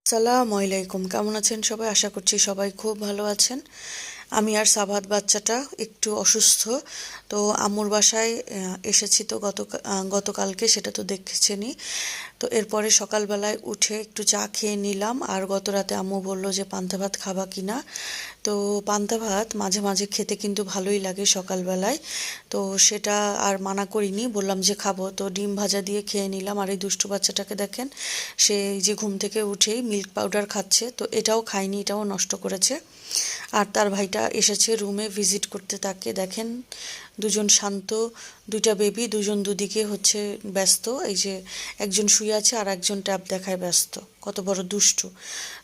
আসসালামু আলাইকুম, কেমন আছেন সবাই? আশা করছি সবাই খুব ভালো আছেন। আমি আর সাবাত বাচ্চাটা একটু অসুস্থ, তো আম্মুর বাসায় এসেছি। তো গতকালকে সেটা তো দেখেছেনই। তো এরপরে সকালবেলায় উঠে একটু চা খেয়ে নিলাম, আর গত রাতে আম্মু বলল যে পান্তা ভাত খাবা কিনা। তো পান্তা ভাত মাঝে মাঝে খেতে কিন্তু ভালোই লাগে সকালবেলায়, তো সেটা আর মানা করিনি, বললাম যে খাবো। তো ডিম ভাজা দিয়ে খেয়ে নিলাম। আর এই দুষ্টু বাচ্চাটাকে দেখেন, সে এই যে ঘুম থেকে উঠেই মিল্ক পাউডার খাচ্ছে, তো এটাও খায়নি, এটাও নষ্ট করেছে। আর তার ভাইটা এসেছে রুমে ভিজিট করতে, তাকে দেখেন দুজন শান্ত, দুইটা বেবি, দুজন দুদিকে হচ্ছে ব্যস্ত। এই যে একজন শুয়ে আছে আর একজন ট্যাব দেখায় ব্যস্ত, কত বড় দুষ্টু।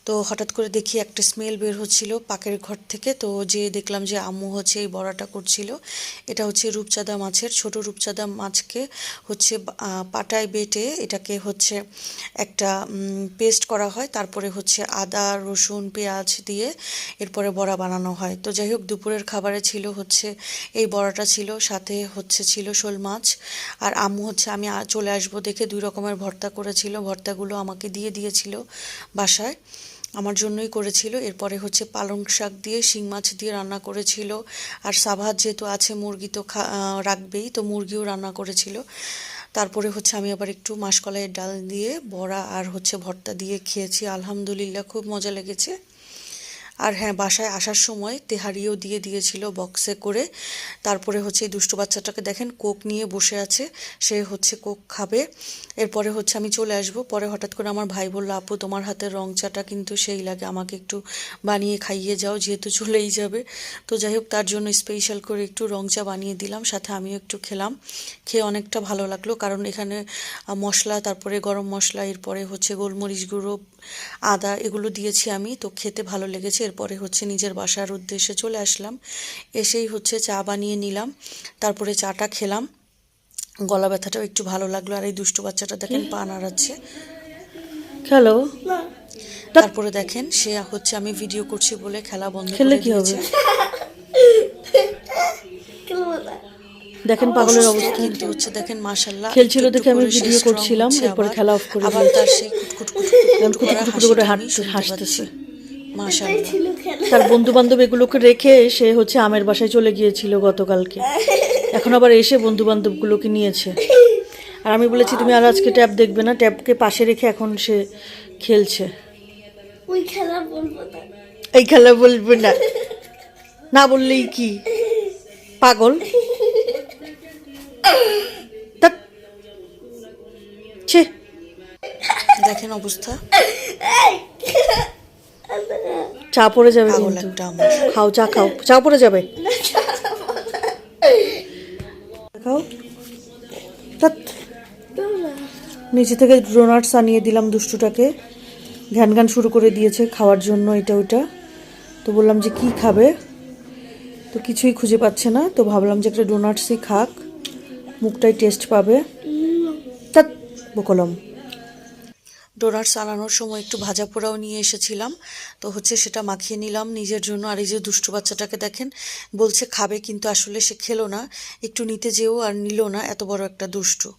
তো হঠাৎ করে দেখি একটা স্মেল বের হচ্ছিল পাকের ঘর থেকে, তো যে দেখলাম যে আম্মু হচ্ছে এই বড়াটা করছিল। এটা হচ্ছে রূপচাঁদা মাছের, ছোট রূপচাঁদা মাছকে হচ্ছে পাটায় বেটে এটাকে হচ্ছে একটা পেস্ট করা হয়, তারপরে হচ্ছে আদা রসুন পেঁয়াজ দিয়ে এরপরে বড়া বানানো হয়। তো যাই হোক, দুপুরের খাবারে ছিল হচ্ছে এই বড়াটা ছিল, সাথে হচ্ছে ছিল শোল মাছ। আর আম্মু হচ্ছে আমি চলে আসবো দেখে 2 রকমের ভর্তা করেছিল, ভর্তাগুলো আমাকে দিয়ে দিয়েছিল বাসায়, আমার জন্যই করেছিল। এরপরে হচ্ছে পালং শাক দিয়ে শিং মাছ দিয়ে রান্না করেছিল। আর সাভাত যেহেতু আছে, মুরগি তো রাখবেই, তো মুরগিও রান্না করেছিল। তারপরে হচ্ছে আমি আবার একটু মাসকলাইয়ের ডাল দিয়ে বড়া আর হচ্ছে ভর্তা দিয়ে খেয়েছি, আলহামদুলিল্লাহ খুব মজা লেগেছে। আর হ্যাঁ, বাসায় আসার সময় তেহারিও দিয়ে দিয়েছিল বক্সে করে। তারপরে হচ্ছে এই দুষ্টু বাচ্চাটাকে দেখেন কোক নিয়ে বসে আছে, সে হচ্ছে কোক খাবে। এরপরে হচ্ছে আমি চলে আসব। পরে হঠাৎ করে আমার ভাই বলল, আপু তোমার হাতের রং চাটা কিন্তু সেই লাগে, আমাকে একটু বানিয়ে খাইয়ে যাও, যেহেতু চলেই যাবে। তো যাই হোক, তার জন্য স্পেশাল করে একটু রং চা বানিয়ে দিলাম, সাথে আমিও একটু খেলাম। খেয়ে অনেকটা ভালো লাগলো, কারণ এখানে মশলা, তারপরে গরম মশলা, এরপরে হচ্ছে গোলমরিচ গুঁড়ো, আদা, এগুলো দিয়েছি আমি, তো খেতে ভালো লেগেছে। এরপরে হচ্ছে নিজের বাসার উদ্দেশ্যে চলে আসলাম, এসেই হচ্ছে চা বানিয়ে নিলাম, তারপরে চাটা খেলাম। গলা ব্যথাটাও একটু ভালো লাগলো। আর এই দুষ্টু বাচ্চাটা দেখেন পা নাড়াচ্ছে, খেলো। তারপরে দেখেন সে হচ্ছে আমি ভিডিও করছি বলে খেলা বন্ধ খেললে করে কি হবে? দিয়েছে। দেখেন পাগলের অসুস্থ অবস্থা। কিন্তু হচ্ছে দেখেন মাশাল্লাহ, একটু খেলছিল একটু দেখে আমি করে সে ভিডিও স্ট্রং করছিলাম, হচ্ছে। এরপরে আবার খেলা অফ করে আবার দিয়েছে। তার সেই কুটকুট কুটকুট এখন কুটকুট করা কুটু করে হাসিটা আমি শুনতে হাসতেছে। পাচ্ছি, মাশাল্লাহ। তার বন্ধু বান্ধব এগুলোকে রেখে সে হচ্ছে আমের বাসায় চলে গিয়েছিল গতকালকে, এখন আবার এসে বন্ধু বান্ধবগুলোকে নিয়েছে। আর আমি বলেছি তুমি আর আজকে ট্যাব দেখবে না, ট্যাবকে পাশে রেখে এখন সে খেলছে। ওই খেলা বলবো না, এই খেলা বলবে না, না বললেই কি পাগল। তা ছে, দেখেন অবস্থা, চা পড়ে যাবে পাগল কিন্তু। একটা আমার। খাও, চা খাও, চা পড়ে যাবে। খাও। ধ্যাৎ। নিচে থেকে ডোনাটস আনিয়ে দিলাম দুষ্টুটাকে, ঘ্যান ঘ্যান শুরু করে দিয়েছে খাওয়ার জন্য এটা ওইটা। তো বললাম যে কি খাবে, তো কিছুই খুঁজে পাচ্ছে না, তো ভাবলাম যে একটা ডোনাটসই খাক, মুখটাই টেস্ট পাবে। ধ্যাৎ বকলম। ডোনাটস আনানোর সময় একটু ভাজা পোড়াও নিয়ে এসেছিলাম, তো হচ্ছে সেটা মাখিয়ে নিলাম নিজের জন্য। আর এই যে দুষ্টু বাচ্চাটাকে দেখেন, বলছে খাবে কিন্তু আসলে সে খেলো না, একটু নিতে যেও আর নিল না, এত বড় একটা দুষ্টু।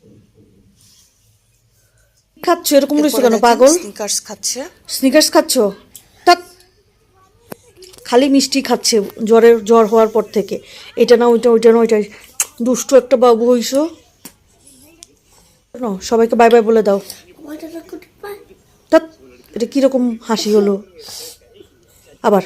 খাচ্ছ এরকম রয়েছে এরপরে কেন দেখেন পাগল? স্নিকার্স খাচ্ছে। স্নিকার্স খাচ্ছ? ধ্যাৎ, খালি মিষ্টি খাচ্ছে জ্বর হওয়ার পর থেকে। এটা না ওইটা, ওইটা না ওইটা। দুষ্টু একটা বাবু হইছো। সবাইকে বাই বাই বলে দাও। ওইটা তো করতে পার। তা এটা কিরকম হাসি হলো আবার?